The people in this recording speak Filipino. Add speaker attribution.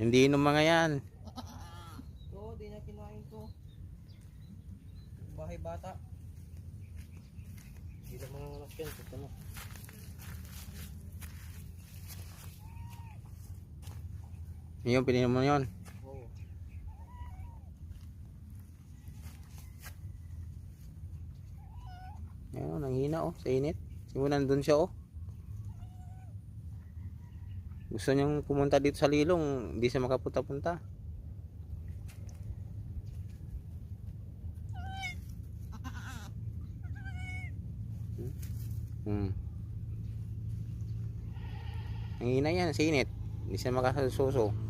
Speaker 1: Hindi inom mga yan.
Speaker 2: Oo, di na kinain ko. Bahay bata. Hindi na mga anak yan. Ito na.
Speaker 1: Yung pininom mo yun.
Speaker 2: Oo.
Speaker 1: Ayun, nanghina oh, sa init. Simulan dun siya oh. Gusto niyang pumunta dito sa Lilong, hindi siya makapunta-punta. Nanghina yan sa init. Hindi siya makasuso.